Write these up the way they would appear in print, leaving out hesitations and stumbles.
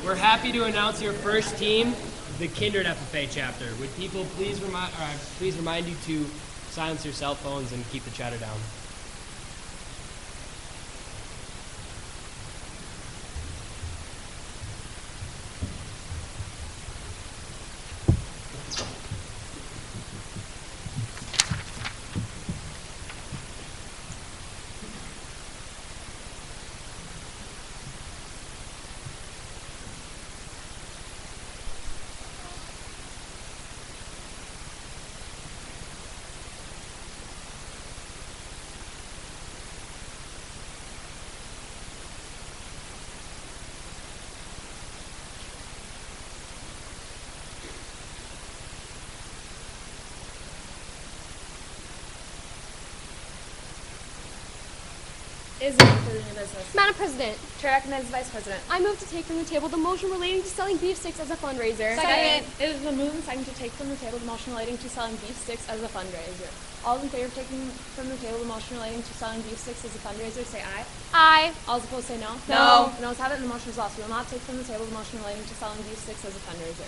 We're happy to announce your first team, the Kindred FFA chapter. Would people please remind you to silence your cell phones and keep the chatter down. Is there any further new business? Madam President, Chair recognizes Vice President. I move to take from the table the motion relating to selling beef sticks as a fundraiser. Second. It is been moved and seconded to take from the table the motion relating to selling beef sticks as a fundraiser. All in favor of taking from the table the motion relating to selling beef sticks as a fundraiser, say aye. Aye. All opposed say no. No. The noes have it and the motion is lost. We will not take from the table the motion relating to selling beef sticks as a fundraiser.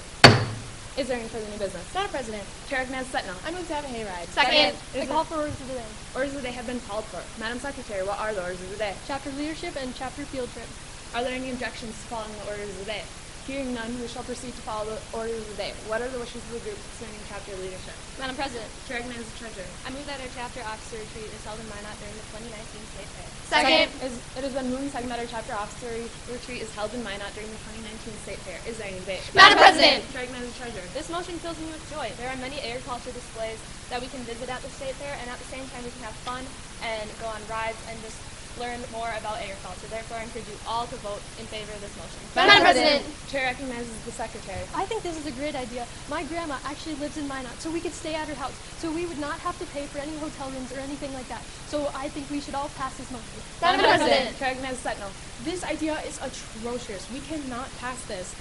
Is there any further new business? Madam President, Chair recognizes Sentinel. I move to have a hayride. Second. Is I call for orders of the day. Orders of the day have been called for. Madam Secretary, what are the orders of the day? Chapter leadership and chapter field trip. Are there any objections to following the orders of the day? Hearing none, we shall proceed to follow the orders of the day. What are the wishes of the group concerning chapter leadership? Madam President, Chair recognizes the Treasurer. I move that our chapter officer retreat is held in Minot during the 2019 State Fair. Second. It has been moved and seconded that our chapter officer retreat is held in Minot during the 2019 State Fair. Is there any debate? Madam President, Chair recognizes the Treasurer. this motion fills me with joy. There are many agriculture displays that we can visit at the State Fair, and at the same time we can have fun and go on rides and just learn more about agriculture. Therefore, I encourage you all to vote in favor of this motion. Madam President. Chair recognizes the Secretary. I think this is a great idea. My grandma actually lives in Minot, so we could stay at her house. So we would not have to pay for any hotel rooms or anything like that. So I think we should all pass this motion. Madam President. Chair recognizes Sentinel. This idea is atrocious. We cannot pass this.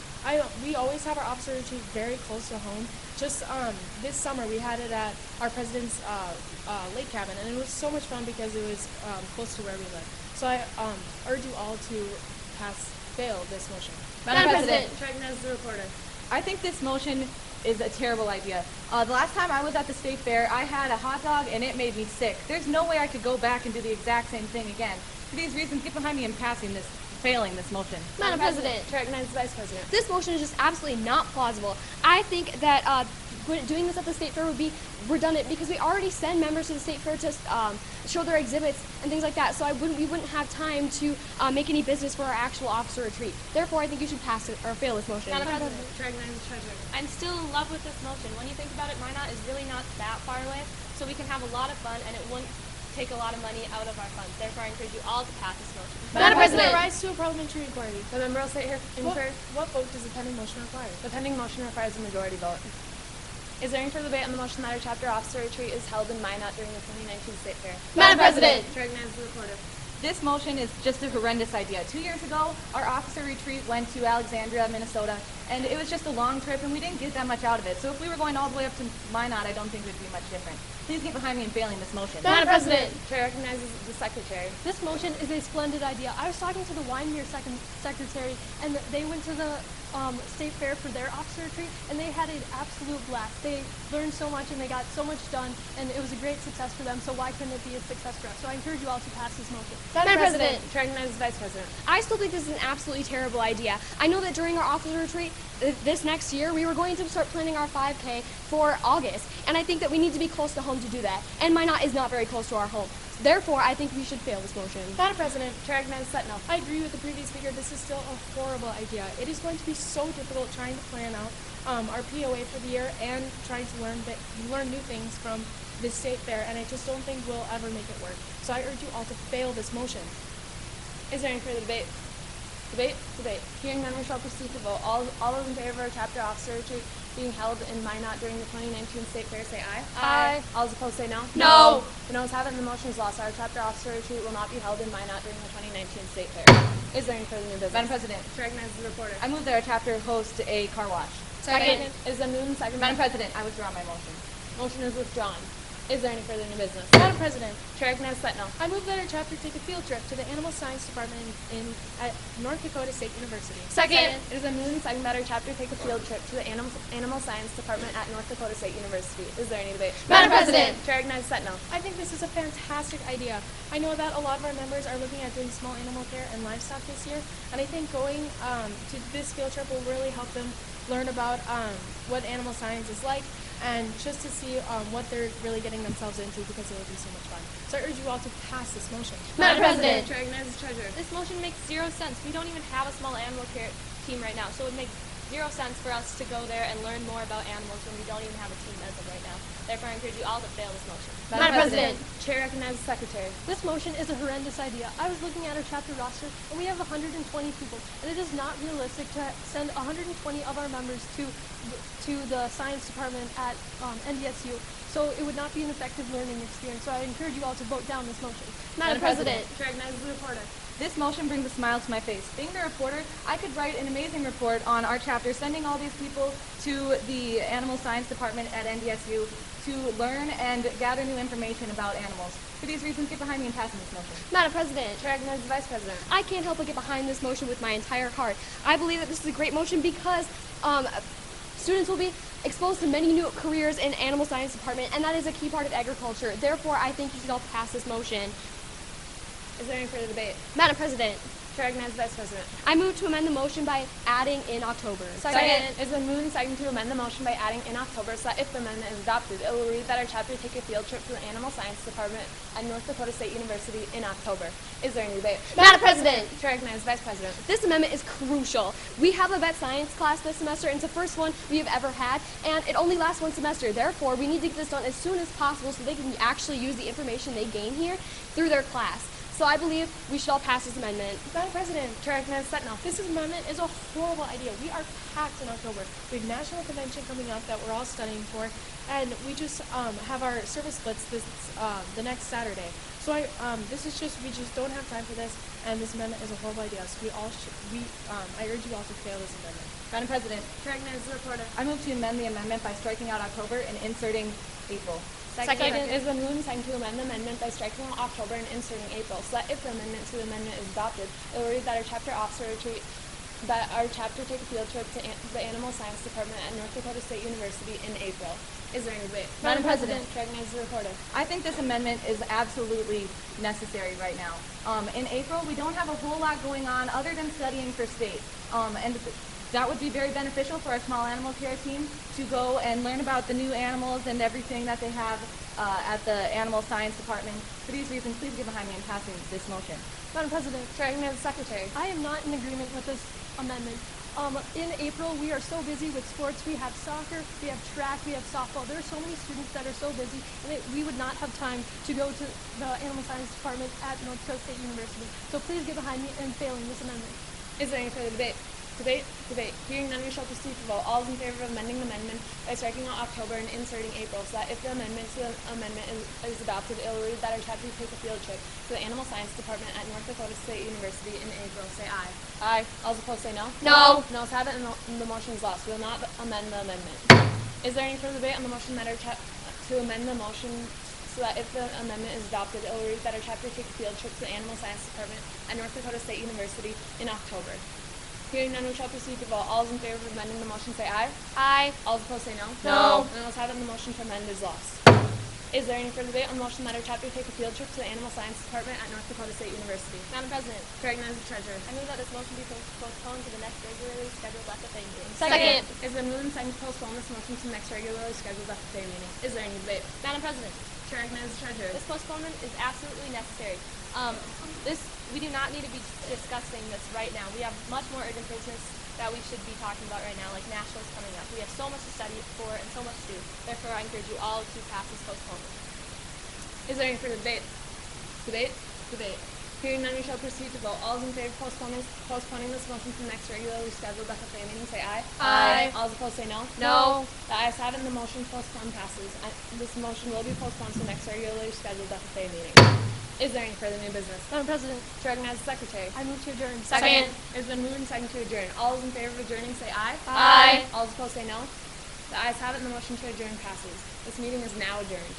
We always have our officer retreat very close to home. Just this summer we had it at our president's lake cabin, and it was so much fun because it was close to where we live. So I urge you all to fail this motion. Madam President. Chair recognizes the reporter. I think this motion is a terrible idea. The last time I was at the state fair, I had a hot dog and it made me sick. There's no way I could go back and do the exact same thing again. For these reasons, get behind me in failing this motion. Madam President, Chair recognizes the Vice President. this motion is just absolutely not plausible. I think that doing this at the State Fair would be redundant because we already send members to the State Fair to show their exhibits and things like that, so we wouldn't have time to make any business for our actual officer retreat. Therefore, I think you should pass it or fail this motion. Madam President. Chair recognizes the Treasurer. I'm still in love with this motion. When you think about it, Minot is really not that far away, so we can have a lot of fun and it wouldn't take a lot of money out of our funds. Therefore, I encourage you all to pass this motion. Madam President, rise to a parliamentary inquiry. The member will sit here in favor. What vote does the pending motion require? The pending motion requires a majority vote. Is there any further debate on the motion that our chapter officer retreat is held in Minot during the 2019 State Fair? Madam President. Chair recognizes the reporter. This motion is just a horrendous idea. 2 years ago, our officer retreat went to Alexandria, Minnesota, and it was just a long trip, and we didn't get that much out of it. So if we were going all the way up to Minot, I don't think it would be much different. Please get behind me in failing this motion. Madam President. Chair recognizes the Secretary. This motion is a splendid idea. I was talking to the Wyndmere secretary, and they went to the State Fair for their officer retreat, and they had an absolute blast. They learned so much, and they got so much done, and it was a great success for them, so why couldn't it be a success for us? So I encourage you all to pass this motion. Madam President. Chair recognizes Vice President. I still think this is an absolutely terrible idea. I know that during our officer retreat this next year, we were going to start planning our 5K for August, and I think that we need to be close to home to do that, and Minot is not very close to our home. Therefore, I think we should fail this motion. Madam President, Chair recognizes Sentinel. I agree with the previous speaker. This is still a horrible idea. It is going to be so difficult trying to plan out our POA for the year and trying to learn new things from this state fair, and I just don't think we'll ever make it work. So I urge you all to fail this motion. Is there any further debate? Debate. Hearing none, we shall proceed to vote. All those in favor of chapter officer retreat being held in Minot during the 2019 State Fair say aye. Aye. All those opposed say no. No. The noes have it and the motion is lost. Our chapter officer retreat will not be held in Minot during the 2019 State Fair. Is there any further new business? Madam President, Chair recognizes the reporter. I move that our chapter host a car wash. Second. Is the moved and seconded? Madam President, I withdraw my motion. Motion is withdrawn. Is there any further new business? Madam President, Chair recognizes Sentinel. I move that our chapter take a field trip to the Animal Science Department at North Dakota State University. Second. It is a moved and seconded that our chapter take a field trip to the Animal Science Department at North Dakota State University. Is there any debate? Madam President. Chair recognizes Sentinel. I think this is a fantastic idea. I know that a lot of our members are looking at doing small animal care and livestock this year, and I think going to this field trip will really help them learn about what animal science is like, and just to see what they're really getting themselves into, because it will be so much fun. So I urge you all to pass this motion. Madam President. Chair recognizes Treasurer. This motion makes 0 sense. We don't even have a small animal care team right now, so it would make 0 sense for us to go there and learn more about animals when we don't even have a team as of right now. Therefore, I encourage you all to fail this motion. Madam President. Chair recognizes Secretary. This motion is a horrendous idea. I was looking at our chapter roster, and we have 120 people, and it is not realistic to send 120 of our members to the science department at NDSU. So it would not be an effective learning experience. So I encourage you all to vote down this motion. Madam President. Chair recognizes the reporter. This motion brings a smile to my face. Being the reporter, I could write an amazing report on our chapter, sending all these people to the Animal Science Department at NDSU to learn and gather new information about animals. For these reasons, get behind me in passing this motion. Madam President. Chair recognizes the Vice President. I can't help but get behind this motion with my entire heart. I believe that this is a great motion because students will be exposed to many new careers in animal science department, and that is a key part of agriculture. Therefore, I think you should all pass this motion. Is there any further debate? Madam President, Chair recognizes the Vice President. I move to amend the motion by adding in October. Second. It's been moved and seconded to amend the motion by adding in October, so that if the amendment is adopted, it will read that our chapter take a field trip to the Animal Science Department at North Dakota State University in October. Is there any debate? Madam President, Chair recognizes Vice President. this amendment is crucial. We have a vet science class this semester, and it's the first one we have ever had, and it only lasts 1 semester. Therefore, we need to get this done as soon as possible so they can actually use the information they gain here through their class. So I believe we should all pass this amendment. Madam President, Chair recognizes Sentinel. this amendment is a horrible idea. We are packed in October. We have national convention coming up that we're all studying for, and we just have our service splits the next Saturday. So we just don't have time for this, and this amendment is a horrible idea. So I urge you all to fail this amendment. Madam President, Chair recognizes the reporter. I move to amend the amendment by striking out October and inserting April. Second. It's been moved and seconded to amend the amendment by striking out October and inserting April, so that if the amendment to the amendment is adopted, it will read that our chapter take a field trip to the Animal Science Department at North Dakota State University in April. Is there any debate? Madam President. Chair recognizes the reporter. I think this amendment is absolutely necessary right now. In April, we don't have a whole lot going on other than studying for state. And that would be very beneficial for our small animal care team to go and learn about the new animals and everything that they have at the Animal Science Department. For these reasons, please get behind me in passing this motion. Madam President, Chair recognizes the Secretary. I am not in agreement with this amendment. In April, we are so busy with sports. We have soccer, we have track, we have softball. There are so many students that are so busy, and we would not have time to go to the Animal Science Department at North Dakota State University. So please get behind me in failing this amendment. Is there any further debate? Debate. Hearing none, we shall proceed to vote. All is in favor of amending the amendment by striking out October and inserting April, so that if the amendment to the amendment is adopted, it will read that our chapter take a field trip to the Animal Science Department at North Dakota State University in April. Say aye. Aye. All those opposed say no. No. No's have it, and the motion is lost. We will not amend the amendment. Is there any further debate on the motion that to amend the motion so that if the amendment is adopted, it will read that our chapter take a field trip to the Animal Science Department at North Dakota State University in October? Hearing none, we shall proceed to vote. All those in favor of amending the motion say aye. Aye. All those opposed say no. No. And those have it, and the motion to amend is lost. Is there any further debate on the motion that our chapter take a field trip to the Animal Science Department at North Dakota State University? Madam President, Chair recognizes the Treasurer. I move that this motion be postponed to the next regularly scheduled FFA meeting. Second. It's been moved and seconded to postpone this motion to the next regularly scheduled FFA meeting. Is there any debate? Madam President, Chair recognizes the Treasurer. this postponement is absolutely necessary. We do not need to be discussing this right now. We have much more urgent business that we should be talking about right now, like nationals coming up. We have so much to study for and so much to do. Therefore, I encourage you all to pass this postponement. Is there any further debate? Debate. Hearing none, we shall proceed to vote. All those in favor of postponing this motion to the next regularly scheduled FFA meeting say aye. Aye. All those opposed say no. No. The ayes have it, and the motion postponed passes. This motion will be postponed to the next regularly scheduled FFA meeting. Is there any further new business? Madam President, Chair recognizes the Secretary. I move to adjourn. Second. It's been moved and seconded to adjourn. All those in favor of adjourning say aye. Aye. All those opposed say no. The ayes have it, and the motion to adjourn passes. This meeting is now adjourned.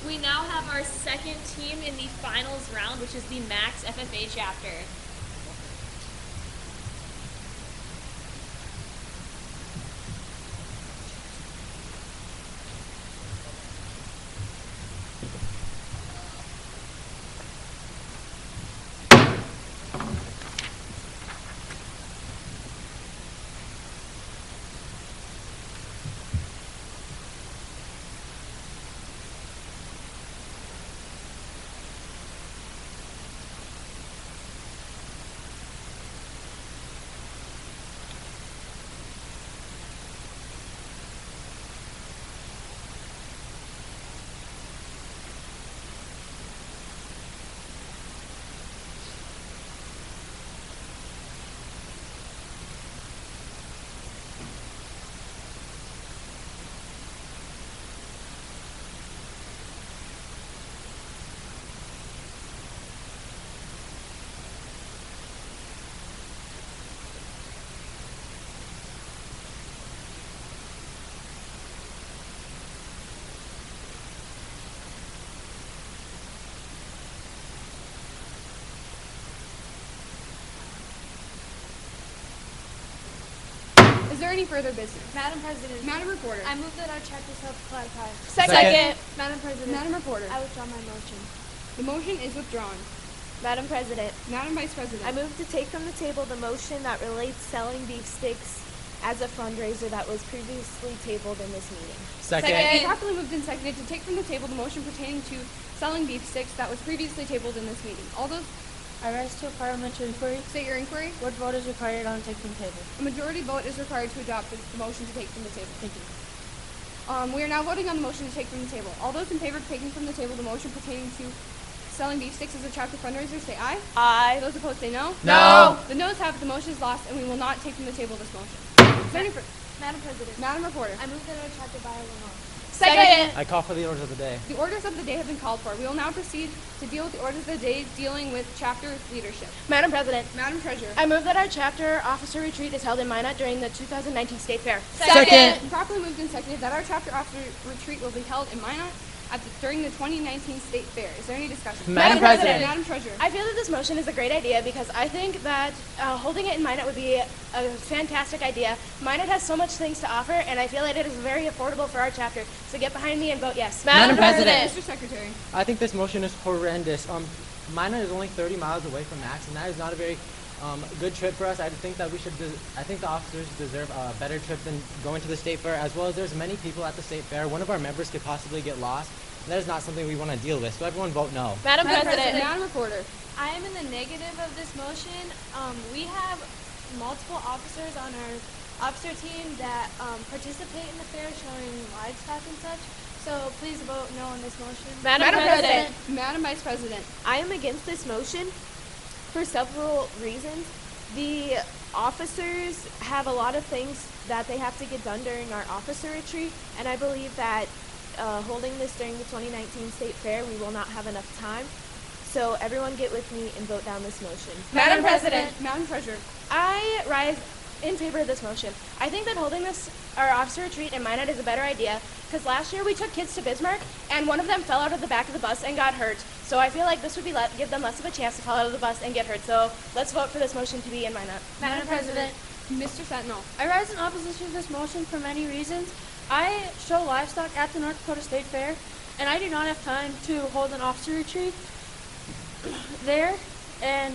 We now have our second team in the finals round, which is the Max FFA chapter. Is there any further business? Madam President, Madam Reporter. I move that our chapter self-clarify. Second. Madam President, Madam Reporter. I withdraw my motion. The motion is withdrawn. Madam President, Madam Vice President. I move to take from the table the motion that relates selling beef sticks as a fundraiser that was previously tabled in this meeting. It's properly moved and seconded to take from the table the motion pertaining to selling beef sticks that was previously tabled in this meeting. All those I rise to a parliamentary inquiry. state your inquiry. What vote is required on take from table? A majority vote is required to adopt the motion to take from the table. Thank you. We are now voting on the motion to take from the table. All those in favor of taking from the table the motion pertaining to selling beef sticks as a chapter fundraiser, say aye. Aye. Those opposed say no. No. The noes have it. The motion is lost, and we will not take from the table this motion. Is there any Madam President, Madam Reporter. I move that our chapter by law. Second. I call for the orders of the day. The orders of the day have been called for. We will now proceed to deal with the orders of the day dealing with chapter leadership. Madam President, Madam Treasurer. I move that our chapter officer retreat is held in Minot during the 2019 State Fair. Second. Properly moved and seconded that our chapter officer retreat will be held in Minot during the 2019 State Fair. Is there any discussion? Madam President. Madam Treasurer. I feel that this motion is a great idea because I think that holding it in Minot would be a fantastic idea. Minot has so much things to offer, and I feel that it is very affordable for our chapter. So get behind me and vote yes. Madam President. Mr. Secretary. I think this motion is horrendous. Minot is only 30 miles away from Max, and that is not a very good trip for us. I think that I think the officers deserve a better trip than going to the state fair, as well as there's many people at the state fair. One of our members could possibly get lost. And that is not something we want to deal with. So everyone vote no. Madam President. Madam Reporter. I am in the negative of this motion. We have multiple officers on our officer team that participate in the fair showing livestock and such. So please vote no on this motion. Madam President. Madam Vice President. I am against this motion for several reasons. The officers have a lot of things that they have to get done during our officer retreat, and I believe that holding this during the 2019 State Fair, we will not have enough time. So everyone get with me and vote down this motion. Madam President, Madam Treasurer, I rise in favor of this motion. I think that holding our officer retreat in Minot is a better idea because last year we took kids to Bismarck and one of them fell out of the back of the bus and got hurt. So I feel like this would give them less of a chance to fall out of the bus and get hurt. So let's vote for this motion to be in Minot. Madam President, Mr. Sentinel. I rise in opposition to this motion for many reasons. I show livestock at the North Dakota State Fair, and I do not have time to hold an officer retreat there, and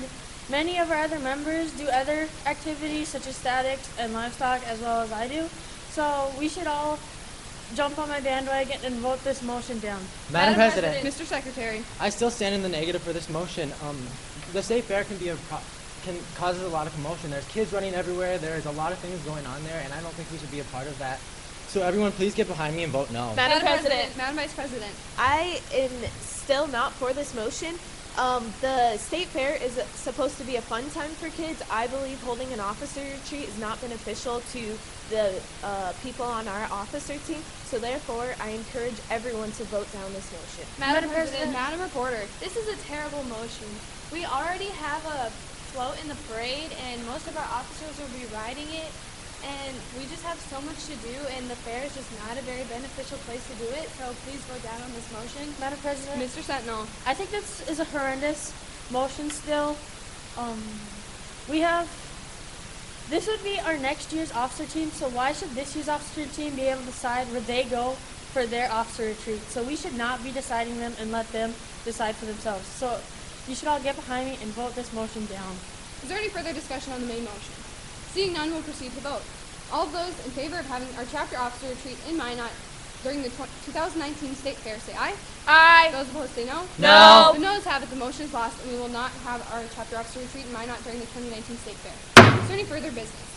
many of our other members do other activities such as statics and livestock as well as I do. So we should all jump on my bandwagon and vote this motion down. Madam President, Mr. Secretary. I still stand in the negative for this motion. The State Fair can causes a lot of commotion. There's kids running everywhere. There's a lot of things going on there, and I don't think we should be a part of that. So everyone, please get behind me and vote no. Madam President. Madam Vice President. I am still not for this motion. The State Fair is supposed to be a fun time for kids. I believe holding an officer retreat is not beneficial to the people on our officer team. So therefore, I encourage everyone to vote down this motion. Madam President. Madam Reporter. This is a terrible motion. We already have a float in the parade, and most of our officers will be riding it. And we just have so much to do, and the fair is just not a very beneficial place to do it. So please vote down on this motion. Madam President, Mr. Sentinel. I think this is a horrendous motion still. This would be our next year's officer team, so why should this year's officer team be able to decide where they go for their officer retreat? So we should not be deciding them and let them decide for themselves. So you should all get behind me and vote this motion down. Is there any further discussion on the main motion? Seeing none, we'll proceed to vote. All of those in favor of having our chapter officer retreat in Minot during the 2019 State Fair, say aye. Aye. Those opposed, say no. No. The noes have it. The motion is lost, and we will not have our chapter officer retreat in Minot during the 2019 State Fair. Is there any further business?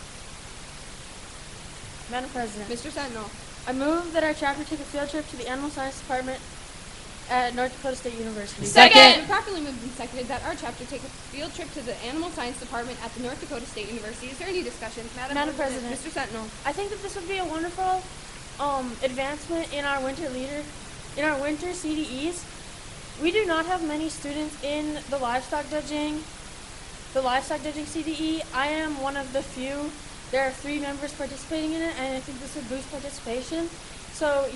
Madam President, Mr. Sentinel. I move that our chapter take a field trip to the Animal Science Department at North Dakota State University. Second. It's been properly moved and seconded that our chapter take a field trip to the Animal Science Department at the North Dakota State University. Is there any discussion? Madam President. Mr. Sentinel. I think that this would be a wonderful advancement in our winter CDEs. We do not have many students in the livestock judging CDE. I am one of the few. There are 3 members participating in it, and I think this would boost participation. So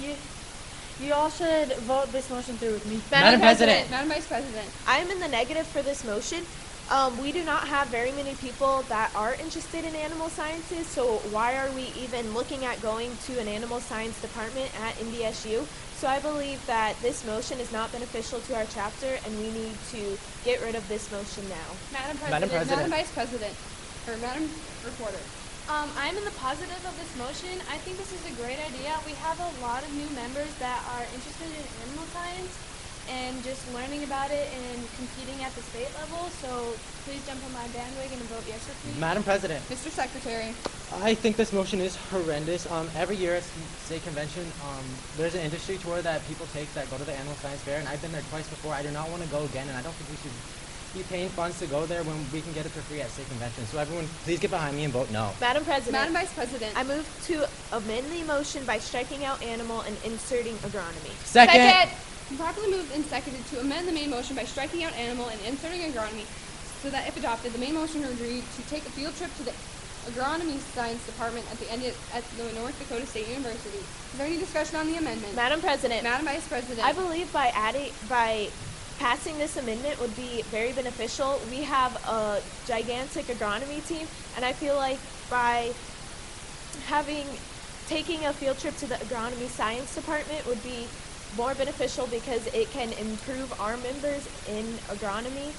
you all should vote this motion through with me. Madam President. Madam Vice President. I am in the negative for this motion. We do not have very many people that are interested in animal sciences, so why are we even looking at going to an animal science department at NDSU? So I believe that this motion is not beneficial to our chapter, and we need to get rid of this motion now. Madam President. Madam President. Madam Vice President. Or Madam Reporter. I'm in the positive of this motion. I think this is a great idea. We have a lot of new members that are interested in animal science and just learning about it and competing at the state level. So please jump on my bandwagon and vote yes with me. Madam President, Mr. Secretary. I think this motion is horrendous. Every year at state convention, there's an industry tour that people take that go to the Animal Science Fair, and I've been there twice before. I do not want to go again, and I don't think we should be paying funds to go there when we can get it for free at state convention. So everyone, please get behind me and vote no. Madam President. Madam Vice President. I move to amend the motion by striking out animal and inserting agronomy. Second. Properly moved and seconded to amend the main motion by striking out animal and inserting agronomy, so that if adopted, the main motion would read to take a field trip to the agronomy science department at the North Dakota State University. Is there any discussion on the amendment? Madam President. Madam Vice President. I believe by passing this amendment would be very beneficial. We have a gigantic agronomy team, and I feel like by taking a field trip to the agronomy science department would be more beneficial because it can improve our members in agronomy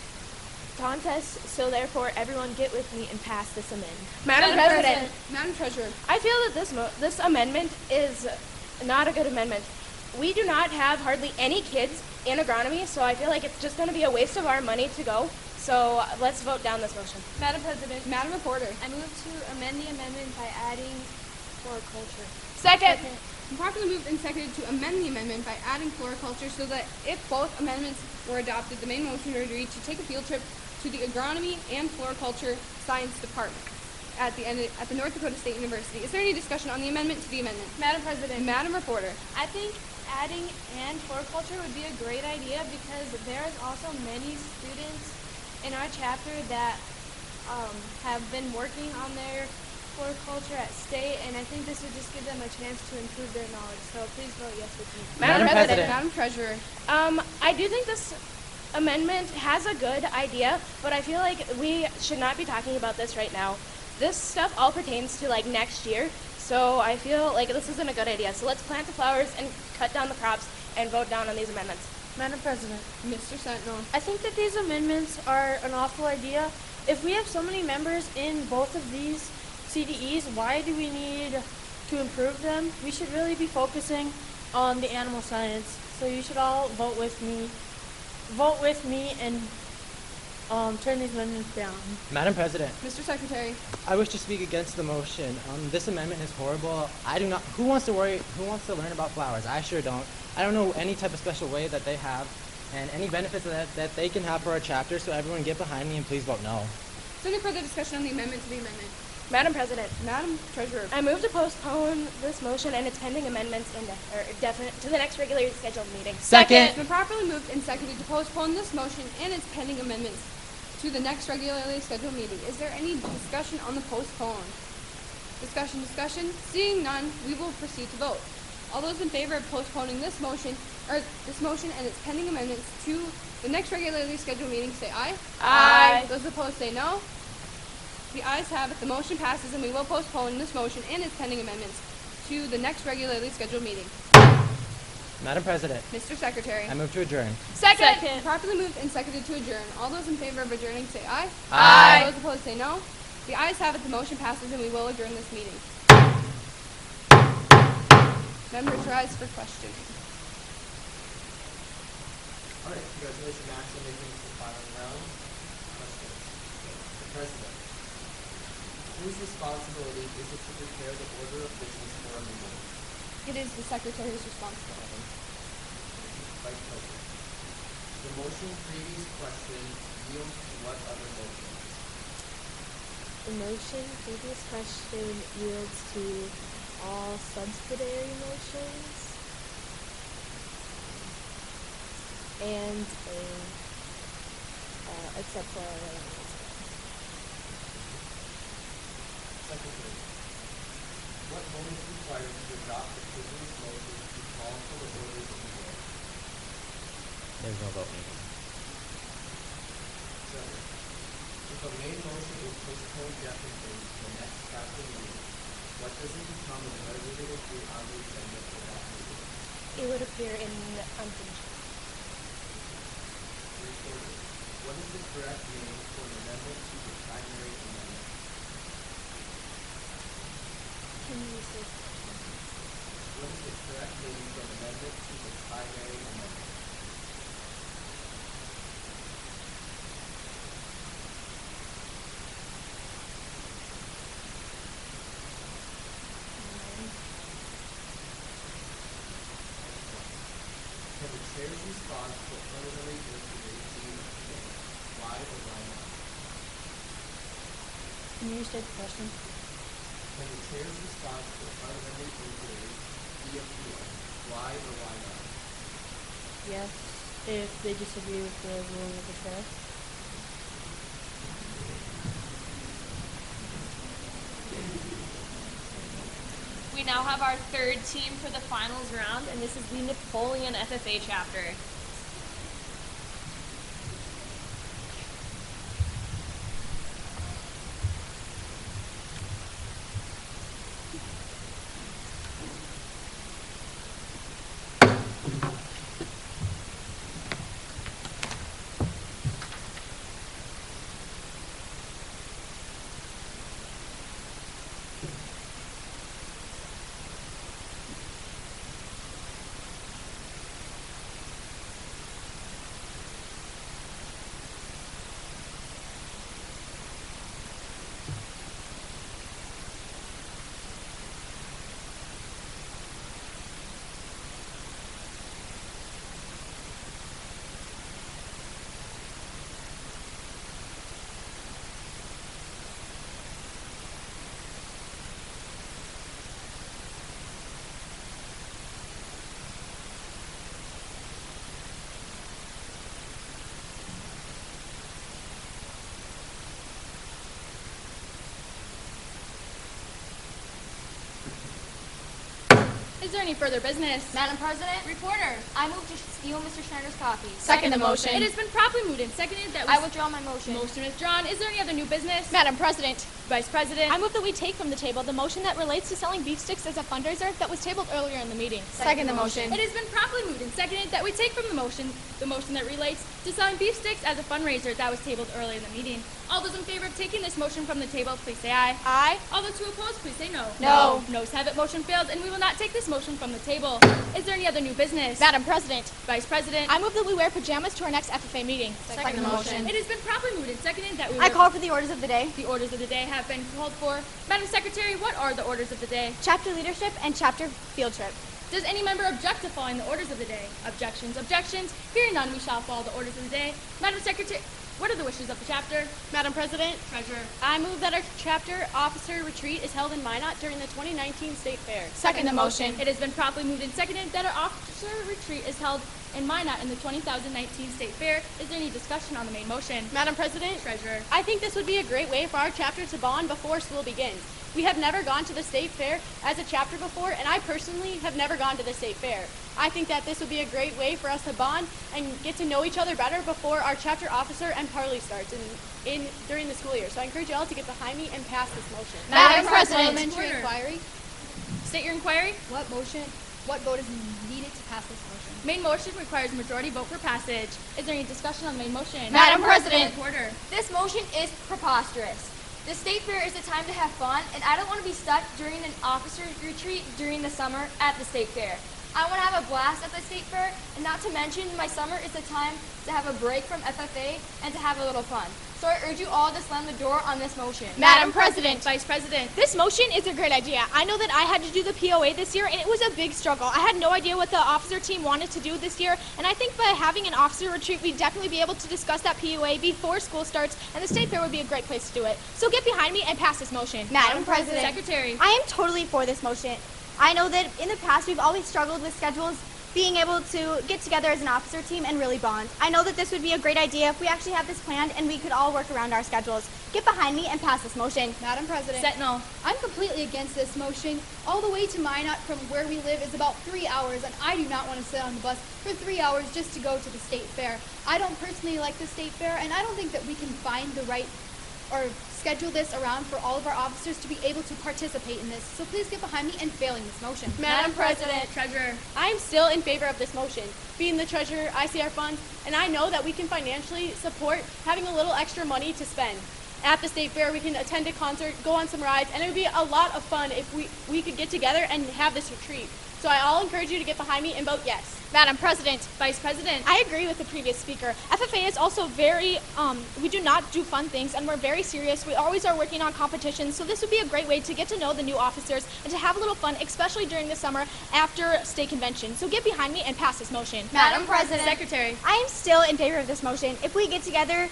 contests. So therefore, everyone get with me and pass this amendment. Madam President. Madam Treasurer. I feel that this amendment is not a good amendment. We do not have hardly any kids in agronomy, so I feel like it's just going to be a waste of our money to go. So let's vote down this motion. Madam President. Madam Reporter. I move to amend the amendment by adding floriculture. Second. Properly moved and seconded to amend the amendment by adding floriculture, so that if both amendments were adopted, the main motion would read to take a field trip to the Agronomy and Floriculture Science Department at the North Dakota State University. Is there any discussion on the amendment to the amendment? Madam President, Madam Reporter. I think adding and floriculture would be a great idea because there's also many students in our chapter that have been working on their floriculture at state, and I think this would just give them a chance to improve their knowledge. So please vote yes with me. Madam President. Madam Treasurer. I do think this amendment has a good idea, but I feel like we should not be talking about this right now. This stuff all pertains to like next year, so I feel like this isn't a good idea. So let's plant the flowers and cut down the crops and vote down on these amendments. Madam President, Mr. Sentinel. I think that these amendments are an awful idea. If we have so many members in both of these CDEs, why do we need to improve them? We should really be focusing on the animal science. So you should all vote with me. Vote with me and turn these amendments down. Madam President, Mr. Secretary. I wish to speak against the motion. This amendment is horrible. I do not. Who wants to learn about flowers? I sure don't. I don't know any type of special way that they have, and any benefits that they can have for our chapter. So everyone, get behind me and please vote no. Is there any further discussion on the amendment to the amendment? Madam President, Madam Treasurer. I move to postpone this motion and its pending amendments to the next regularly scheduled meeting. Second. It's been properly moved and seconded to postpone this motion and its pending amendments to the next regularly scheduled meeting. Is there any discussion on the postpone? Discussion. Seeing none, we will proceed to vote. All those in favor of postponing this motion and its pending amendments to the next regularly scheduled meeting say aye. Aye. Those opposed say no. The ayes have it. The motion passes, and we will postpone this motion and its pending amendments to the next regularly scheduled meeting. Madam President, Mr. Secretary. I move to adjourn. Second. Properly moved and seconded to adjourn. All those in favor of adjourning say aye. Aye. Those opposed say no. The ayes have it. The motion passes, and we will adjourn this meeting. Members rise for questioning. All right, congratulations, Max, on making it to the final round. Questions? The President. Whose responsibility is it to prepare the order of business for a meeting? It is the Secretary's responsibility. Vice President. The motion previous question yields to what other motions? The motion previous question yields to all subsidiary motions and except for Secretary. What vote is required to adopt the previous motion to call for the orders of the day? There's no vote needed. Second. If a main motion is postponed definitely to the next chapter meeting, what does it become and where would it appear on the agenda for that meeting? it would appear in the unfinished. Reporter. What is the correct name for an amendment to the primary amendment? Can you say What is the correct name for an amendment to the primary amendment? Can the chair's response to affirmatively illustrate the why or why not? Can you restate the question? Can the chair's response to affirmatively illustrate the appeal why or why not? Yes, if they disagree with the ruling of the chair. We now have our third team for the finals round, and this is the Napoleon FFA chapter. Is there any further business? Madam President, Reporter. I move to steal Mr. Schneider's copies. Second the motion. It has been properly moved and seconded that we... I withdraw my motion. Motion withdrawn. Is there any other new business? Madam President, Vice President. I move that we take from the table the motion that relates to selling beef sticks as a fundraiser that was tabled earlier in the meeting. Second the motion. It has been properly moved and seconded that we take from the motion that relates to selling beef sticks as a fundraiser that was tabled earlier in the meeting. All those in favor of taking this motion from the table, please say aye. Aye. All those who oppose, please say no. No. Noes have it. Motion failed, and we will not take this motion from the table. Is there any other new business? Madam President, Vice President. I move that we wear pajamas to our next FFA meeting. Second the motion. It has been properly moved and seconded that we I call for the orders of the day. The orders of the day have been called for. Madam Secretary, what are the orders of the day? Chapter leadership and chapter field trip. Does any member object to following the orders of the day? Objections, objections. Hearing none, we shall follow the orders of the day. Madam Secretary, what are the wishes of the chapter? Madam President, Treasurer. I move that our chapter officer retreat is held in Minot during the 2019 State Fair. Second the motion. It has been properly moved and seconded that our officer retreat is held in Minot in the 2019 State Fair. Is there any discussion on the main motion? Madam President, Treasurer. I think this would be a great way for our chapter to bond before school begins. We have never gone to the State Fair as a chapter before, and I personally have never gone to the State Fair. I think that this would be a great way for us to bond and get to know each other better before our chapter officer and Parli starts during the school year. So I encourage you all to get behind me and pass this motion. Madam President. Parliamentary inquiry. State your inquiry. What vote is needed to pass this motion? Main motion requires majority vote for passage. Is there any discussion on the main motion? Madam President. Reporter. This motion is preposterous. The State Fair is a time to have fun, and I don't want to be stuck during an officer's retreat during the summer at the State Fair. I want to have a blast at the State Fair, and not to mention my summer is a time to have a break from FFA and to have a little fun. So I urge you all to slam the door on this motion. Madam President, Vice President. this motion is a great idea. I know that I had to do the POA this year, and it was a big struggle. I had no idea what the officer team wanted to do this year, and I think by having an officer retreat, we'd definitely be able to discuss that POA before school starts, and the State Fair would be a great place to do it. So get behind me and pass this motion. Madam President. Secretary. I am totally for this motion. I know that in the past we've always struggled with schedules, being able to get together as an officer team and really bond. I know that this would be a great idea if we actually have this planned and we could all work around our schedules. Get behind me and pass this motion. Madam President. Sentinel. I'm completely against this motion. All the way to Minot from where we live is about 3 hours, and I do not want to sit on the bus for 3 hours just to go to the State Fair. I don't personally like the State Fair, and I don't think that we can find the right or schedule this around for all of our officers to be able to participate in this. So please get behind me in failing this motion. Madam President, Treasurer. I am still in favor of this motion. Being the treasurer, I see our funds, and I know that we can financially support having a little extra money to spend. At the State Fair, we can attend a concert, go on some rides, and it would be a lot of fun if we could get together and have this retreat. So I'll encourage you to get behind me and vote yes. Madam President, Vice President. I agree with the previous speaker. FFA is also very, we do not do fun things, and we're very serious. We always are working on competitions, so this would be a great way to get to know the new officers and to have a little fun, especially during the summer after state convention. So get behind me and pass this motion. Madam President. Secretary. I am still in favor of this motion. If we get together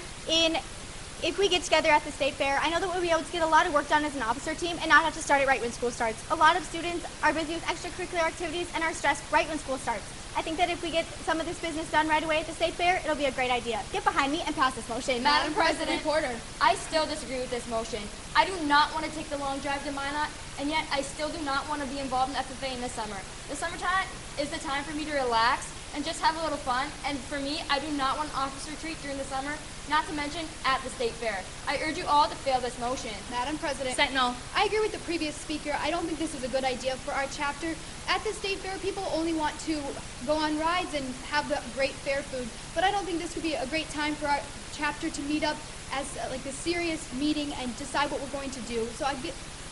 at the State Fair, I know that we'll be able to get a lot of work done as an officer team and not have to start it right when school starts. A lot of students are busy with extracurricular activities and are stressed right when school starts. I think that if we get some of this business done right away at the State Fair, it'll be a great idea. Get behind me and pass this motion. Madam President. Reporter. I still disagree with this motion. I do not want to take the long drive to Minot, and yet I still do not want to be involved in FFA in the summer. The summertime is the time for me to relax and just have a little fun, and for me, I do not want an officer retreat during the summer, not to mention at the State Fair. I urge you all to fail this motion. Madam President. Sentinel. I agree with the previous speaker. I don't think this is a good idea for our chapter. At the State Fair, people only want to go on rides and have the great fair food, but I don't think this would be a great time for our chapter to meet up as like a serious meeting and decide what we're going to do. So I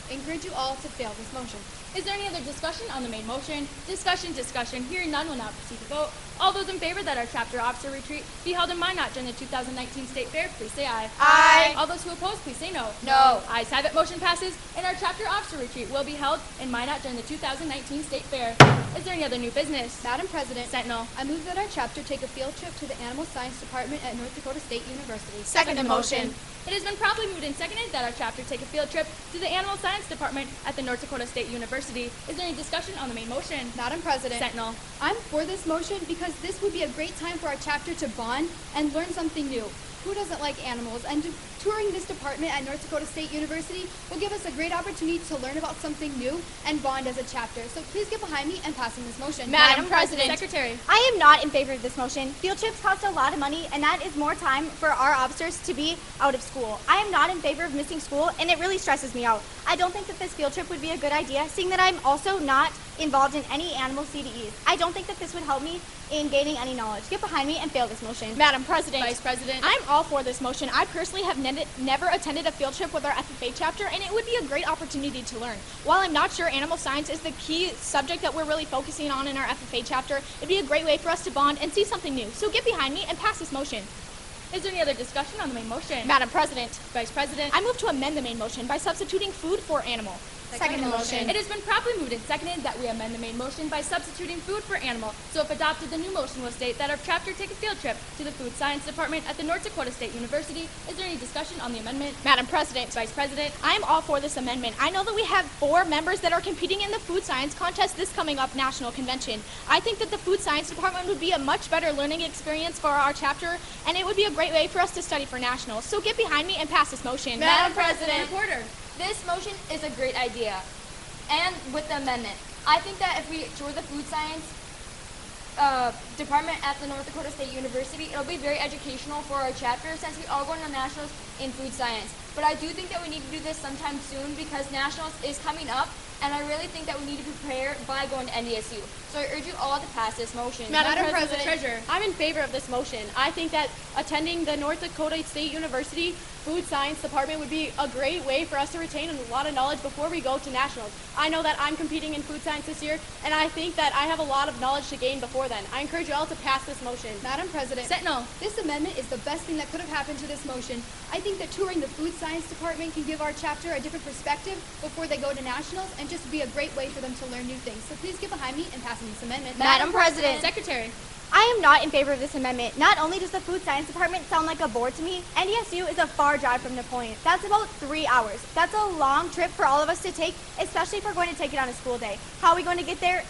encourage you all to fail this motion. Is there any other discussion on the main motion? Discussion. Hearing none, will now proceed to vote. All those in favor that our chapter officer retreat be held in Minot during the 2019 State Fair, please say aye. Aye. All those who oppose, please say no. No. Ayes have it. Motion passes, and our chapter officer retreat will be held in Minot during the 2019 State Fair. Is there any other new business? Madam President. Sentinel. I move that our chapter take a field trip to the Animal Science Department at North Dakota State University. Second motion. It has been properly moved and seconded that our chapter take a field trip to the Animal Science Department at the North Dakota State University. Is there any discussion on the main motion? Madam President. Sentinel. I'm for this motion because this would be a great time for our chapter to bond and learn something new. Who doesn't like animals? And touring this department at North Dakota State University will give us a great opportunity to learn about something new and bond as a chapter. So please get behind me in passing this motion. Madam President. Secretary. I am not in favor of this motion. Field trips cost a lot of money, and that is more time for our officers to be out of school. I am not in favor of missing school, and it really stresses me out. I don't think that this field trip would be a good idea, seeing that I'm also not involved in any animal CDEs. I don't think that this would help me in gaining any knowledge. Get behind me and fail this motion. Madam President. Vice President. I'm all for this motion. I personally have never attended a field trip with our FFA chapter, and it would be a great opportunity to learn. While I'm not sure animal science is the key subject that we're really focusing on in our FFA chapter, it'd be a great way for us to bond and see something new. So get behind me and pass this motion. Is there any other discussion on the main motion? Madam President. Vice President. I move to amend the main motion by substituting food for animal. Second the motion. It has been properly moved and seconded that we amend the main motion by substituting food for animal. So if adopted, the new motion will state that our chapter take a field trip to the Food Science Department at the North Dakota State University. Is there any discussion on the amendment? Madam President. Vice President. I am all for this amendment. I know that we have 4 members that are competing in the food science contest this coming up national convention. I think that the food science department would be a much better learning experience for our chapter, and it would be a great way for us to study for nationals. So get behind me and pass this motion. Madam President. Reporter. This motion is a great idea. And with the amendment, I think that if we tour the food science department at the North Dakota State University, it'll be very educational for our chapter since we are going to nationals in food science. But I do think that we need to do this sometime soon because nationals is coming up, and I really think that we need to prepare by going to NDSU. So I urge you all to pass this motion. Madam President. Treasurer. I'm in favor of this motion. I think that attending the North Dakota State University Food Science Department would be a great way for us to retain a lot of knowledge before we go to nationals. I know that I'm competing in food science this year, and I think that I have a lot of knowledge to gain before then. I encourage you all to pass this motion. Madam President. Sentinel. This amendment is the best thing that could have happened to this motion. I think that touring the food science department can give our chapter a different perspective before they go to nationals and just be a great way for them to learn new things. So please get behind me in passing this amendment. Madam President. Secretary. I am not in favor of this amendment. Not only does the food science department sound like a bore to me, NDSU is a far drive from Napoleon. That's about 3 hours. That's a long trip for all of us to take, especially if we're going to take it on a school day. How are we going to get there?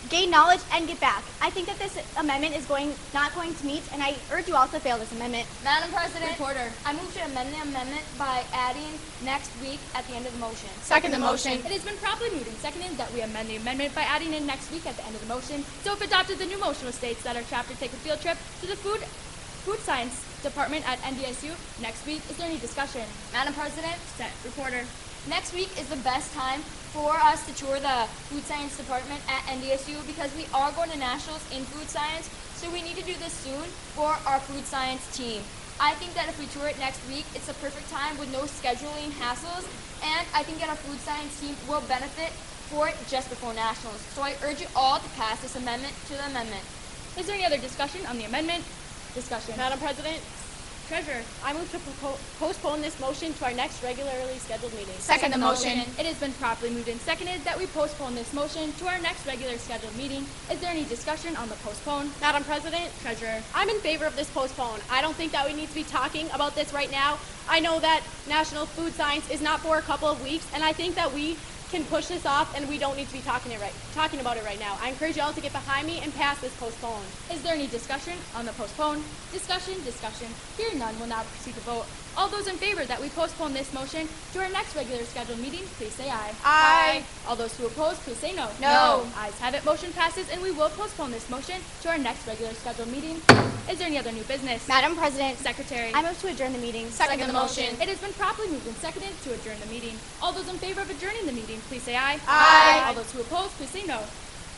Gain knowledge and get back. I think that this amendment is not going to meet, and I urge you all to fail this amendment. Madam President, Reporter. I move to amend the amendment by adding next week at the end of the motion. Second the motion. It has been properly moved and seconded that we amend the amendment by adding in next week at the end of the motion. So if adopted, the new motion states that our chapter take a field trip to the Food Science Department at NDSU next week. Is there any discussion? Madam President, Reporter. next week is the best time for us to tour the food science department at NDSU because we are going to nationals in food science, so we need to do this soon for our food science team. I think that if we tour it next week, it's a perfect time with no scheduling hassles, and I think that our food science team will benefit for it just before nationals. So I urge you all to pass this amendment to the amendment. Is there any other discussion on the amendment? Discussion. Madam President. Treasurer. I move to postpone this motion to our next regularly scheduled meeting. Second the motion. It has been properly moved and seconded that we postpone this motion to our next regular scheduled meeting. Is there any discussion on the postpone? Madam President. Treasurer. I'm in favor of this postpone. I don't think that we need to be talking about this right now. I know that National Food Science is not for a couple of weeks, and I think that we can push this off, and we don't need to be talking about it right now. I encourage you all to get behind me and pass this postpone. Is there any discussion on the postpone? Discussion. Hearing none, we'll now proceed to vote. All those in favor that we postpone this motion to our next regular scheduled meeting, please say aye. Aye. All those who oppose, please say no. No. Ayes have it. Motion passes, and we will postpone this motion to our next regular scheduled meeting. Is there any other new business? Madam President. Secretary. I move to adjourn the meeting. Second the motion. It has been properly moved and seconded to adjourn the meeting. All those in favor of adjourning the meeting, please say aye. Aye. All those who oppose, please say no.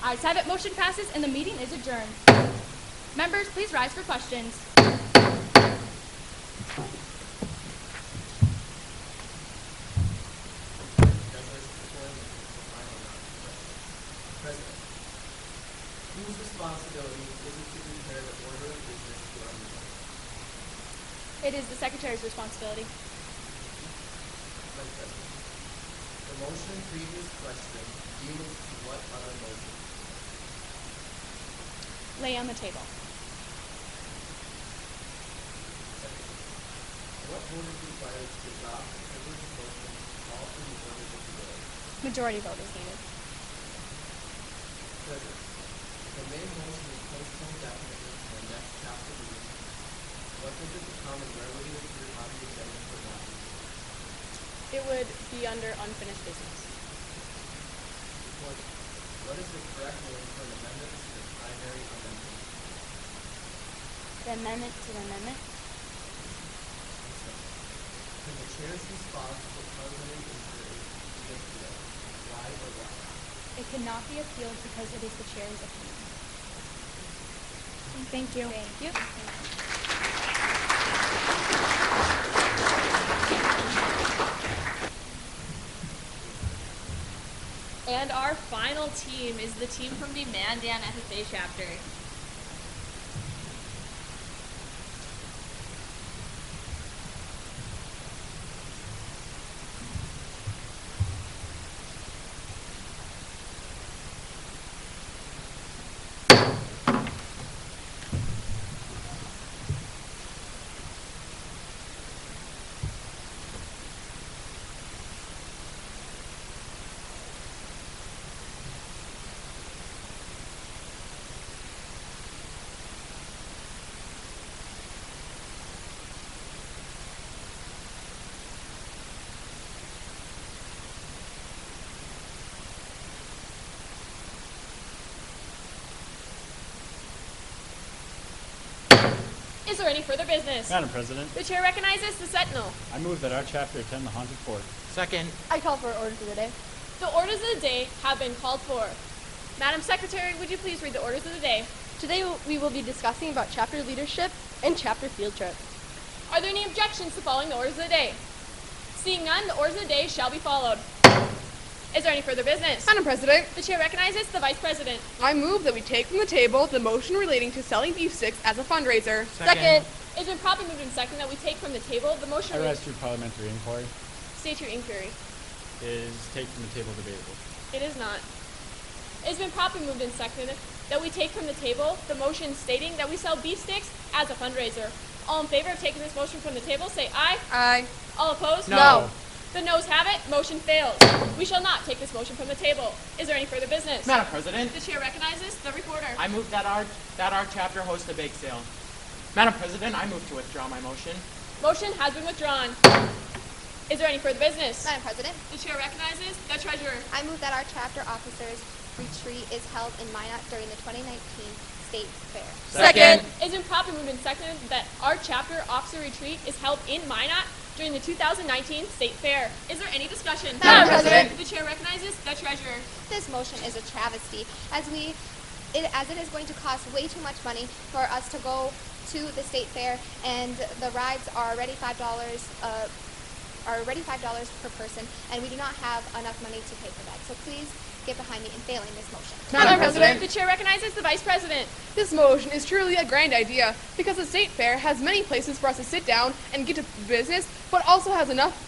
Ayes have it. Motion passes, and the meeting is adjourned. Members, please rise for questions. President, whose responsibility is it to prepare the order of business for our meeting? It is the Secretary's responsibility. Vice President, the motion previous question deals to what other motion? Lay on the table. Secretary, what vote is required to adopt the privileged motion to call for the order of the bill? Majority vote is needed. President, if the main motion is postponed definitely to the next chapter meeting, what What does it become and where would it appear on the agenda for that? It would be under unfinished business. What is the correct name for an amendment to the primary amendment? The amendment to the amendment? Can the chair's response to the president inquiry be appealed? Why or why not? It cannot be appealed because it is the chair's opinion. Thank you. Thank you. And our final team is the team from the Mandan FFA chapter. Is there any further business? Madam President, The chair recognizes the Sentinel. I move that our chapter attend the haunted fort. Second. I call for orders of the day. The orders of the day have been called for. Madam Secretary, would you please read the orders of the day? Today we will be discussing about chapter leadership and chapter field trip. Are there any objections to following the orders of the day? Seeing none, the orders of the day shall be followed. Is there any further business? Madam President, The chair recognizes the Vice President. I move that we take from the table the motion relating to selling beef sticks as a fundraiser. Second. It's been properly moved and seconded that we take from the table the motion I rise relating to parliamentary inquiry. state your inquiry. Is take from the table debatable? It is not. It's been properly moved and seconded that we take from the table the motion stating that we sell beef sticks as a fundraiser. All in favor of taking this motion from the table, say aye. Aye. All opposed? No. The noes have it. Motion fails. We shall not take this motion from the table. Is there any further business? Madam President, The chair recognizes the reporter. I move that our chapter host a bake sale. Madam President, I move to withdraw my motion. Motion has been withdrawn. Is there any further business? Madam President, The chair recognizes the treasurer. I move that our chapter officers retreat is held in Minot during the 2019 State Fair. Second. It's been properly moved and seconded that our chapter officer retreat is held in Minot during the 2019 State Fair. Is there any discussion? Madam President. The chair recognizes the treasurer. This motion is a travesty, as it is going to cost way too much money for us to go to the State Fair, and the rides are already $5 per person, and we do not have enough money to pay for that. So please get behind me in failing this motion. Madam President, The chair recognizes the Vice President. this motion is truly a grand idea because the State Fair has many places for us to sit down and get to business, but also has enough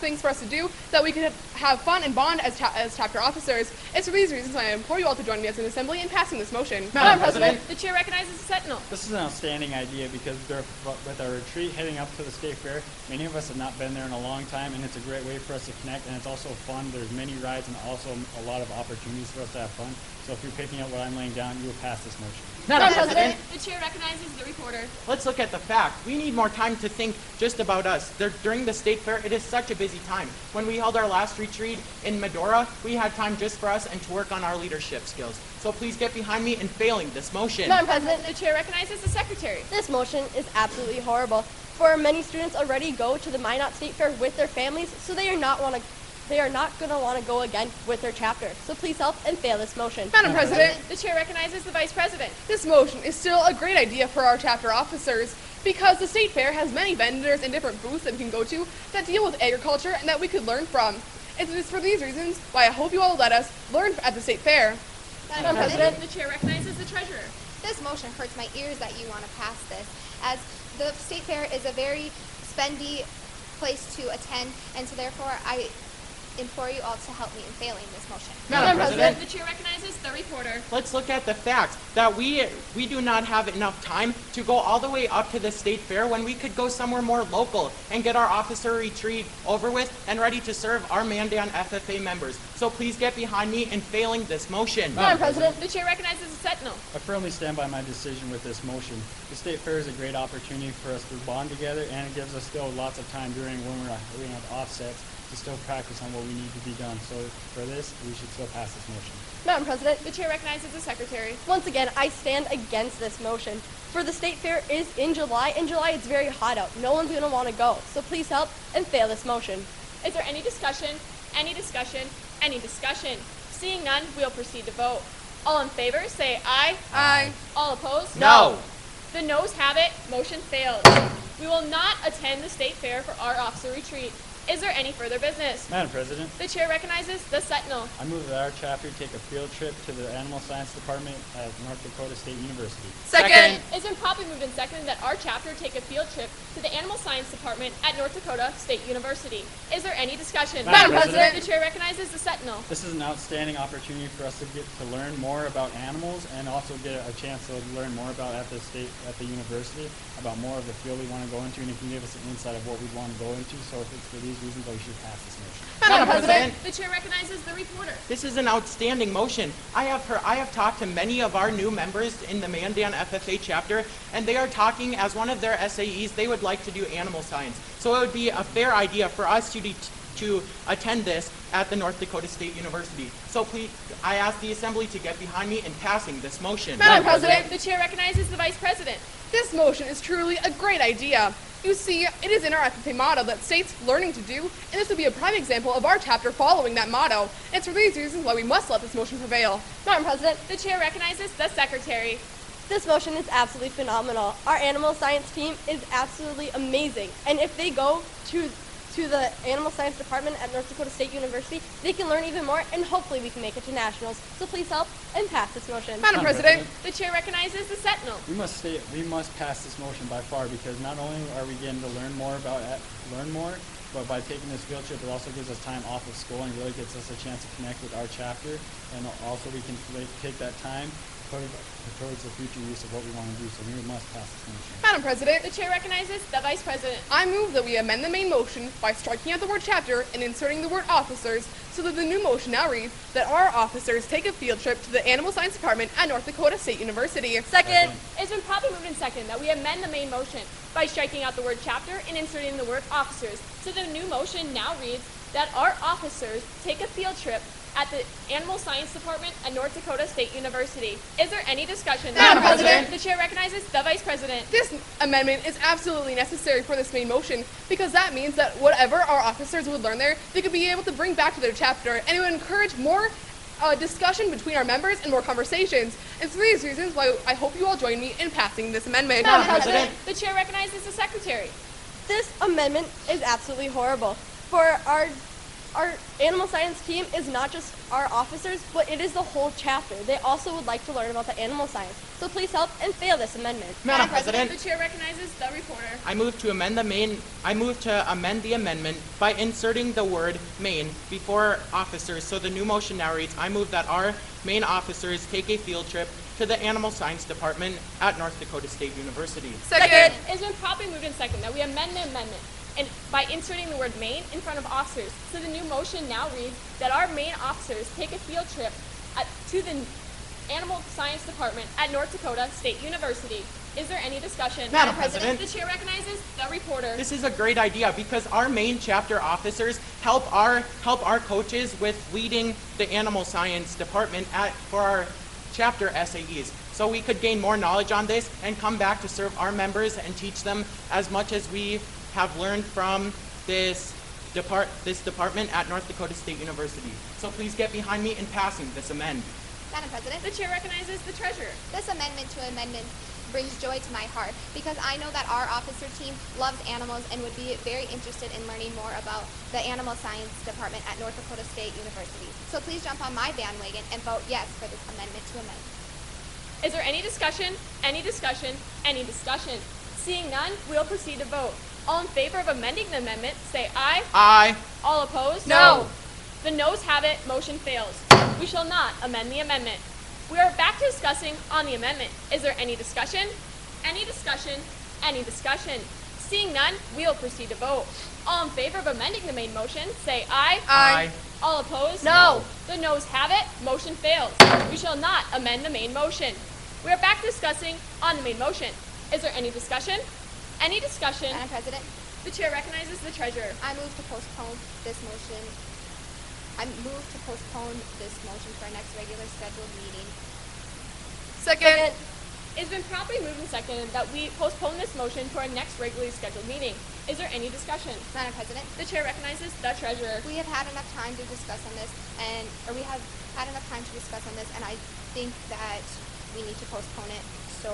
things for us to do that we can have fun and bond as chapter officers. It's for these reasons I implore you all to join me as an assembly in passing this motion. Madam President. The chair recognizes the Sentinel. This is an outstanding idea because with our retreat heading up to the state fair, many of us have not been there in a long time, and it's a great way for us to connect, and it's also fun. There's many rides and also a lot of opportunities for us to have fun. So if you're picking up what I'm laying down, you will pass this motion. Madam President, The chair recognizes the reporter. let's look at the fact. We need more time to think just about us. During the State Fair, it is such a busy time. When we held our last retreat in Medora, we had time just for us and to work on our leadership skills. So please get behind me in failing this motion. Madam President, The chair recognizes the secretary. this motion is absolutely horrible. For many students already go to the Minot State Fair with their families, so they are not going to want to go again with their chapter. So please help and fail this motion. Madam President, The chair recognizes the Vice President. this motion is still a great idea for our chapter officers because the State Fair has many vendors and different booths that we can go to that deal with agriculture and that we could learn from. It is for these reasons why I hope you all let us learn at the State Fair. Madam President, The chair recognizes the treasurer. this motion hurts my ears that you want to pass this, as the State Fair is a very spendy place to attend, and so therefore implore you all to help me in failing this motion. Madam President, the chair recognizes the reporter. Let's look at the facts that we do not have enough time to go all the way up to the state fair when we could go somewhere more local and get our officer retreat over with and ready to serve our Mandan FFA members. So please get behind me in failing this motion. Madam President, the chair recognizes the sentinel. I firmly stand by my decision with this motion. The state fair is a great opportunity for us to bond together, and it gives us still lots of time during when we have offsets to still practice on what we need to be done. So for this, we should still pass this motion. Madam President, the chair recognizes the secretary. Once again, I stand against this motion. For the state fair is in July. In July, it's very hot out. No one's going to want to go. So please help and fail this motion. Is there any discussion? Any discussion? Any discussion? Seeing none, we'll proceed to vote. All in favor, say aye. Aye. All opposed? No. The noes have it. Motion fails. We will not attend the state fair for our officer retreat. Is there any further business? Madam President, The chair recognizes the sentinel. I move that our chapter take a field trip to the Animal Science Department at North Dakota State University. Second. It's been properly moved and seconded that our chapter take a field trip to the Animal Science Department at North Dakota State University. Is there any discussion? Madam President. The chair recognizes the sentinel. This is an outstanding opportunity for us to get to learn more about animals and also get a chance to learn more about at the university about more of the field we want to go into, and it can give us an insight of what we want to go into. So if it's for these reasons, we should pass this motion. Madam President, the chair recognizes the reporter. This is an outstanding motion. I have talked to many of our new members in the Mandan FFA chapter, and they are talking as one of their SAEs, they would like to do animal science. So it would be a fair idea for us to attend this at the North Dakota State University. So please, I ask the Assembly to get behind me in passing this motion. Madam President, the chair recognizes the vice president. This motion is truly a great idea. You see, it is in our FFA motto that states learning to do, and this would be a prime example of our chapter following that motto. And it's for these reasons why we must let this motion prevail. Madam President, the chair recognizes the secretary. This motion is absolutely phenomenal. Our animal science team is absolutely amazing. And if they go to the Animal Science Department at North Dakota State University, they can learn even more, and hopefully we can make it to nationals. So please help and pass this motion. Madam President, the chair recognizes the sentinel. We must pass this motion by far, because not only are we getting to learn more, but by taking this field trip, it also gives us time off of school and really gets us a chance to connect with our chapter, and also we can take that time towards the future use of what we want to do. So we must pass this motion. Madam President, the chair recognizes the vice president. I move that we amend the main motion by striking out the word chapter and inserting the word officers, so that the new motion now reads that our officers take a field trip to the Animal Science Department at North Dakota State University. Second. It's been properly moved and seconded that we amend the main motion by striking out the word chapter and inserting the word officers. So the new motion now reads that our officers take a field trip at the Animal Science Department at North Dakota State University. Is there any discussion? Madam President, the chair recognizes the vice president. This amendment is absolutely necessary for this main motion, because that means that whatever our officers would learn there, they could be able to bring back to their chapter, and it would encourage more discussion between our members and more conversations. And for these reasons, why I hope you all join me in passing this amendment. Madam President, the chair recognizes the secretary. This amendment is absolutely horrible. For our animal science team is not just our officers, but it is the whole chapter. They also would like to learn about the animal science. So please help and fail this amendment. Madam President, the chair recognizes the reporter. I move to amend the amendment by inserting the word main before officers. So the new motion now reads, I move that our main officers take a field trip to the Animal Science Department at North Dakota State University. Second. It's been properly moved and seconded that we amend the amendment and by inserting the word main in front of officers. So the new motion now reads that our main officers take a field trip to the Animal Science Department at North Dakota State University. Is there any discussion? Madam President, the chair recognizes the reporter. This is a great idea, because our main chapter officers help our coaches with leading the Animal Science Department for our chapter SAEs. So we could gain more knowledge on this and come back to serve our members and teach them as much as we have learned from this department at North Dakota State University. So please get behind me in passing this amendment. Madam President, the chair recognizes the treasurer. This amendment to amendment brings joy to my heart, because I know that our officer team loves animals and would be very interested in learning more about the Animal Science Department at North Dakota State University. So please jump on my bandwagon and vote yes for this amendment to amend. Is there any discussion? Any discussion? Any discussion? Seeing none, we'll proceed to vote. All in favor of amending the amendment, say aye. Aye. All opposed? No. The noes have it, motion fails. We shall not amend the amendment. We are back to discussing on the amendment. Is there any discussion? Any discussion? Any discussion? Seeing none, we will proceed to vote. All in favor of amending the main motion, say aye. Aye. All opposed? No. The noes have it, motion fails. We shall not amend the main motion. We are back to discussing on the main motion. Is there any discussion? Any discussion? Madam President, The chair recognizes the treasurer. I move to postpone this motion. I move to postpone this motion for our next regular scheduled meeting. Second. It's been properly moved and seconded that we postpone this motion to our next regularly scheduled meeting. Is there any discussion? Madam President, The chair recognizes the treasurer. we have had enough time to discuss on this, and I think that we need to postpone it. So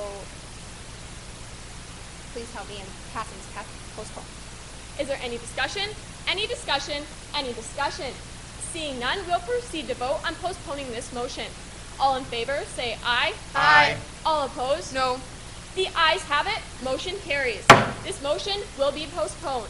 please help me in passing this postpone. Is there any discussion? Any discussion? Any discussion? Seeing none, we'll proceed to vote on postponing this motion. All in favor, say aye. Aye. All opposed? No. The ayes have it. Motion carries. This motion will be postponed.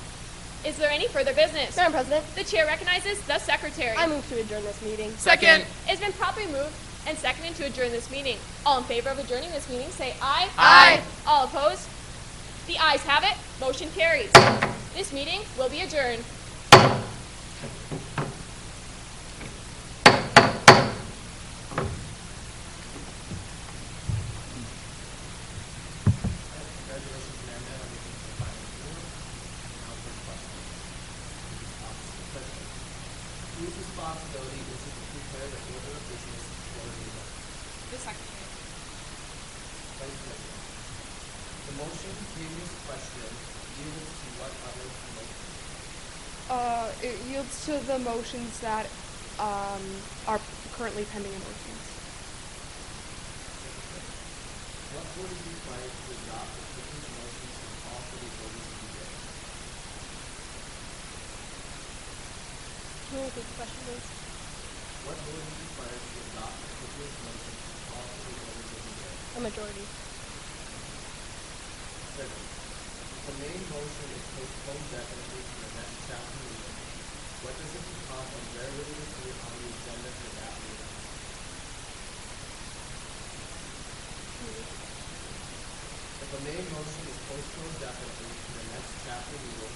Is there any further business? Madam President, The chair recognizes the secretary. I move to adjourn this meeting. Second. It's been properly moved and seconded to adjourn this meeting. All in favor of adjourning this meeting, say aye. Aye. All opposed? The ayes have it. Motion carries. This meeting will be adjourned. Congratulations, Mandan, on making the final four. Now for questions. President, whose responsibility is it to prepare the order of business for the meeting? The secretary. Vice President, the motion previous question yields to what other motion? It yields to the motions that are currently pending in motions. What vote is required to adopt the proposed motions and call for the orders to be read? Can you repeat the question, please? What vote is required to adopt the proposed motions and call for the orders to be read? A majority. Second, the main motion is postponed definitely to the next chapter meeting. What does it become and where will it appear on the agenda for that meeting? If the main motion is postponed definitely to the next chapter meeting,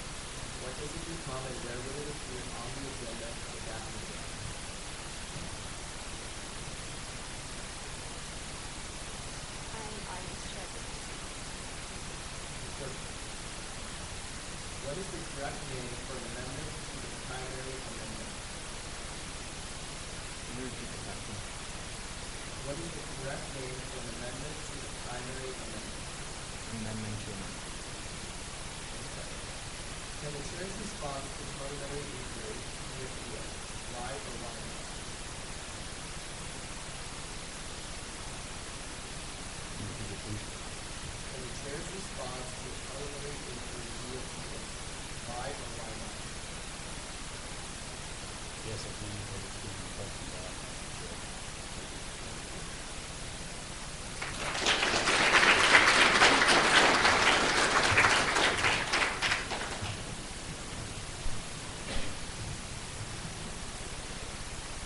what does it become and where will it appear on the agenda for that meeting? What is the correct name for an amendment to the primary amendment? What is the correct name for an amendment to the primary amendment? Amendment to amendment. Can the chair's response to parliamentary inquiry be appealed? Why or why not? Can the chair's response to parliamentary inquiry be appealed? Why or why not? Yes, I think it's being requested by the chair.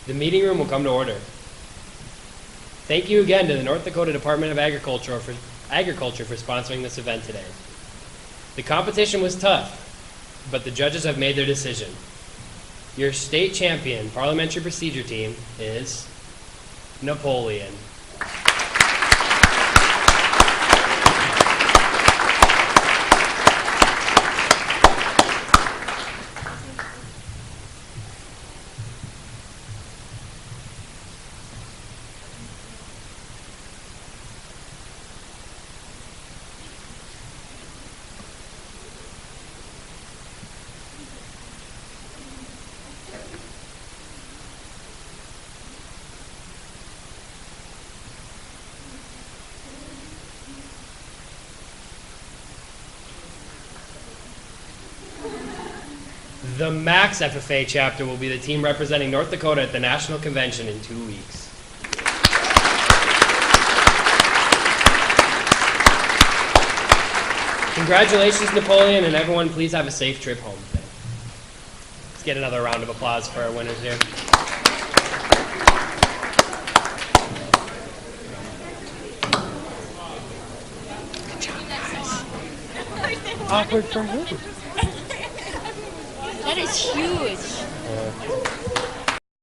The meeting room will come to order. Thank you again to the North Dakota Department of Agriculture for sponsoring this event today. The competition was tough, but the judges have made their decision. Your state champion parliamentary procedure team is Napoleon. The Max FFA chapter will be the team representing North Dakota at the National Convention in 2 weeks. Congratulations, Napoleon, and everyone, please have a safe trip home today. Let's get another round of applause for our winners here. Awkward for who? That is huge.